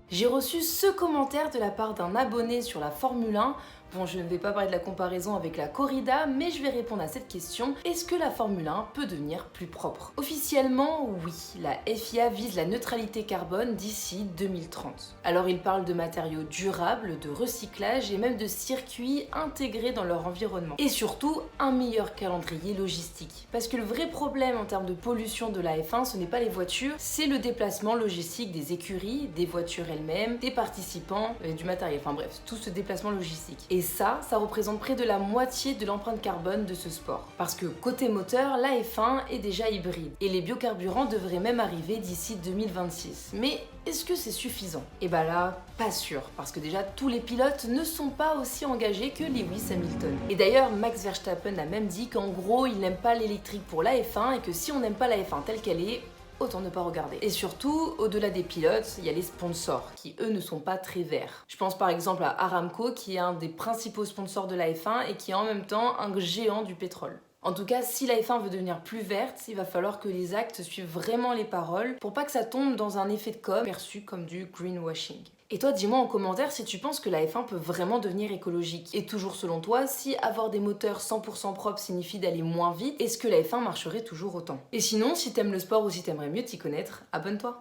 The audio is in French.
J'ai reçu ce commentaire de la part d'un abonné sur la Formule 1. Bon, je ne vais pas parler de la comparaison avec la corrida, mais je vais répondre à cette question. Est-ce que la Formule 1 peut devenir plus propre? Officiellement, oui. La FIA vise la neutralité carbone d'ici 2030. Alors, ils parlent de matériaux durables, de recyclage et même de circuits intégrés dans leur environnement. Et surtout, un meilleur calendrier logistique. Parce que le vrai problème en termes de pollution de la F1, ce n'est pas les voitures, c'est le déplacement logistique des écuries, des voitures elles-mêmes, des participants, du matériel. Enfin bref, tout ce déplacement logistique. Et ça représente près de la moitié de l'empreinte carbone de ce sport. Parce que côté moteur, la F1 est déjà hybride. Et les biocarburants devraient même arriver d'ici 2026. Mais est-ce que c'est suffisant? Et bah là, pas sûr. Parce que déjà, tous les pilotes ne sont pas aussi engagés que Lewis Hamilton. Et d'ailleurs, Max Verstappen a même dit qu'en gros, il n'aime pas l'électrique pour la F1 et que si on n'aime pas la F1 telle qu'elle est, autant ne pas regarder. Et surtout, au-delà des pilotes, il y a les sponsors qui, eux, ne sont pas très verts. Je pense par exemple à Aramco, qui est un des principaux sponsors de la F1 et qui est en même temps un géant du pétrole. En tout cas, si la F1 veut devenir plus verte, il va falloir que les actes suivent vraiment les paroles pour pas que ça tombe dans un effet de com' perçu comme du greenwashing. Et toi, dis-moi en commentaire si tu penses que la F1 peut vraiment devenir écologique. Et toujours selon toi, si avoir des moteurs 100% propres signifie d'aller moins vite, est-ce que la F1 marcherait toujours autant? Et sinon, si t'aimes le sport ou si t'aimerais mieux t'y connaître, abonne-toi.